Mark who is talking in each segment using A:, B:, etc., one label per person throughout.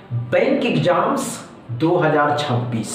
A: Bank exams 2026।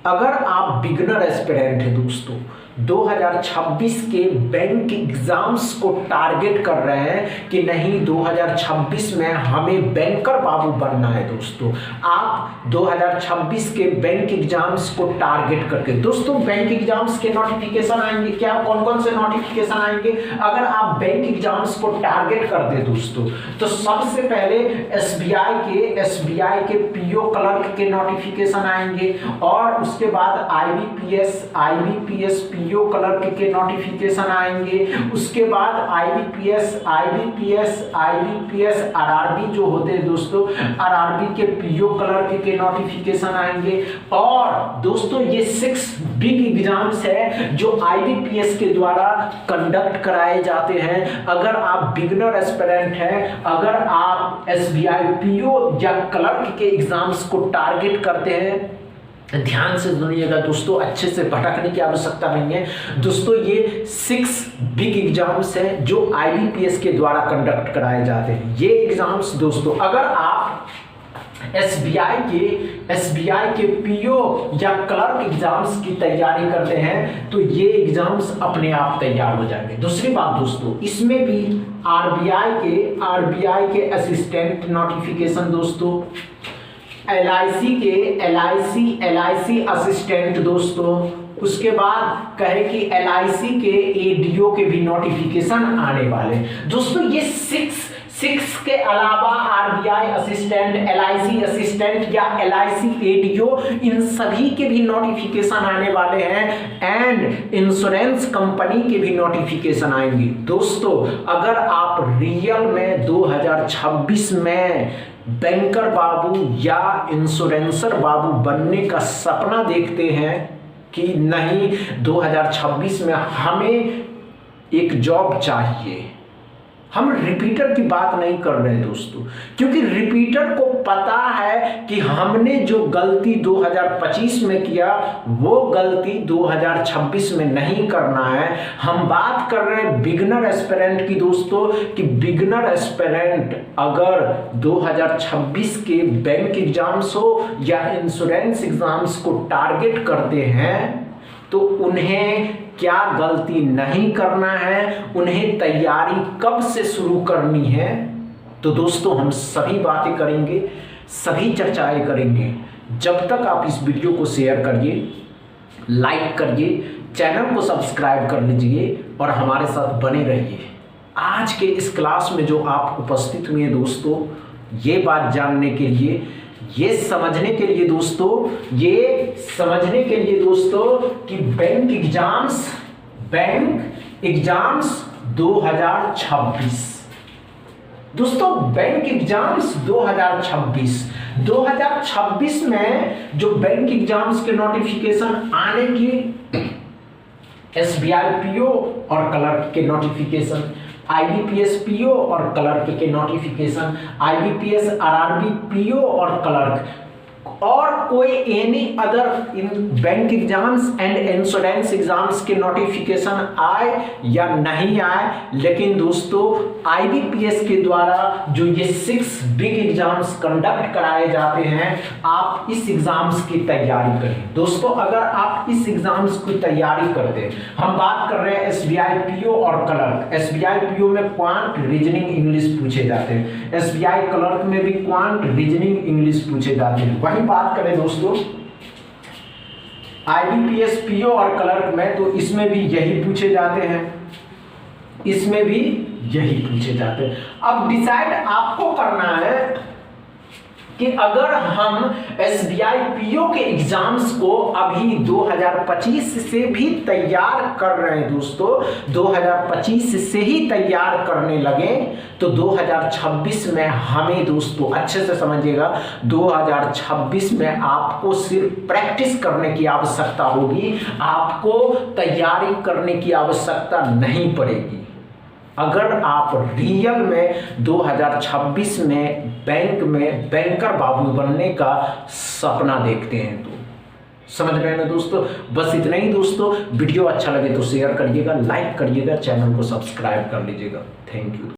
A: अगर आप beginner aspirant हैं दोस्तों, 2026 के बैंक एग्जाम्स को टारगेट कर रहे हैं कि नहीं 2026 में हमें बैंकर बाबू बनना है दोस्तों, आप 2026 के बैंक एग्जाम्स को टारगेट करके दोस्तों बैंक एग्जाम्स के नोटिफिकेशन आएंगे। क्या कौन कौन से नोटिफिकेशन आएंगे अगर आप बैंक एग्जाम्स को टारगेट कर दे दोस्तों? तो सबसे पहले एसबीआई के पीओ क्लर्क के नोटिफिकेशन आएंगे और उसके बाद आईबीपीएस पीओ क्लर्क के नोटिफिकेशन आएंगे। उसके बाद आईबीपीएस आरआरबी जो होते हैं दोस्तों, आरआरबी के पीओ क्लर्क के नोटिफिकेशन आएंगे। और दोस्तों ये 6 बिग एग्जाम्स है जो आईबीपीएस के द्वारा कंडक्ट कराए जाते हैं। अगर आप बिगनर एस्पिरेंट हैं, अगर आप एसबीआई पीओ या क्लर्क के एग्जाम्स को टारगेट करते हैं, ध्यान से सुनिएगा दोस्तों, अच्छे से भटकने की आवश्यकता नहीं है दोस्तों। ये 6 बिग एग्जाम्स हैं जो आईबीपीएस के द्वारा कंडक्ट कराए जाते हैं। ये एग्जाम्स दोस्तों अगर आप एसबीआई के पीओ या क्लर्क एग्जाम्स की तैयारी करते हैं तो ये एग्जाम्स अपने आप तैयार हो जाएंगे। दूसरी बात दोस्तों, इसमें भी आरबीआई के असिस्टेंट नोटिफिकेशन दोस्तों, एलआईसी असिस्टेंट दोस्तों, उसके बाद कहे कि एलआईसी के एडीओ के भी नोटिफिकेशन आने वाले दोस्तों। ये 6 के अलावा आरबीआई असिस्टेंट, एलआईसी असिस्टेंट या एलआईसी एडीओ, इन सभी के भी नोटिफिकेशन आने वाले हैं एंड इंश्योरेंस कंपनी के भी नोटिफिकेशन आएंगे दोस्तों। अगर आप रियल में 2026 में बैंकर बाबू या इंश्योरेंसर बाबू बनने का सपना देखते हैं कि नहीं 2026 में हमें एक जॉब चाहिए, हम रिपीटर की बात नहीं कर रहे हैं दोस्तों, क्योंकि रिपीटर को पता है कि हमने जो गलती 2025 में किया वो गलती 2026 में नहीं करना है। हम बात कर रहे हैं बिगनर एस्पिरेंट की दोस्तों, कि बिगनर एस्पिरेंट अगर 2026 के बैंक एग्जाम्स हो या इंश्योरेंस एग्जाम्स को टारगेट करते हैं तो उन्हें क्या गलती नहीं करना है, उन्हें तैयारी कब से शुरू करनी है। तो दोस्तों हम सभी बातें करेंगे, सभी चर्चाएं करेंगे। जब तक आप इस वीडियो को शेयर करिए, लाइक करिए, चैनल को सब्सक्राइब कर लीजिए और हमारे साथ बने रहिए। आज के इस क्लास में जो आप उपस्थित हुए दोस्तों, ये बात जानने के लिए, ये समझने के लिए दोस्तों कि बैंक एग्जाम्स 2026 दोस्तों, बैंक एग्जाम्स 2026 में जो बैंक एग्जाम्स के नोटिफिकेशन आने की, एसबीआई पीओ और क्लर्क के नोटिफिकेशन, आईबीपीएस पीओ और क्लर्क के नोटिफिकेशन, आईबीपीएस आरआरबी पीओ और क्लर्क, और कोई any other in bank exams and insurance exams के नोटिफिकेशन आए या नहीं आए, लेकिन दोस्तों आईबीपीएस के द्वारा जो ये 6 बिग एग्जाम्स कंडक्ट कराए जाते हैं, आप इस एग्जाम्स की तैयारी करें दोस्तों। अगर आप इस एग्जाम्स की तैयारी करते हैं, हम बात कर रहे हैं एसबीआई पीओ और क्लर्क। एसबीआई पीओ में क्वांट, रीजनिंग, इंग्लिश पूछे जाते हैं, एसबीआई क्लर्क में भी क्वांट, रीजनिंग, इंग्लिश पूछे जाते हैं। वही बात करें दोस्तों आईबीपीएस पीओ और क्लर्क में, तो इसमें भी यही पूछे जाते हैं, इसमें भी यही पूछे जाते हैं। अब डिसाइड आपको करना है कि अगर हम एसबीआई पीओ के एग्जाम्स को अभी 2025 से भी तैयार कर रहे हैं दोस्तों, 2025 से ही तैयार करने लगे तो 2026 में हमें दोस्तों अच्छे से समझिएगा, 2026 में आपको सिर्फ प्रैक्टिस करने की आवश्यकता होगी, आपको तैयारी करने की आवश्यकता नहीं पड़ेगी। अगर आप रियल में 2026 में बैंक में बैंकर बाबू बनने का सपना देखते हैं तो समझ रहे हैं ना दोस्तों। बस इतना ही दोस्तों, वीडियो अच्छा लगे तो शेयर करिएगा, लाइक करिएगा, चैनल को सब्सक्राइब कर लीजिएगा। Thank you.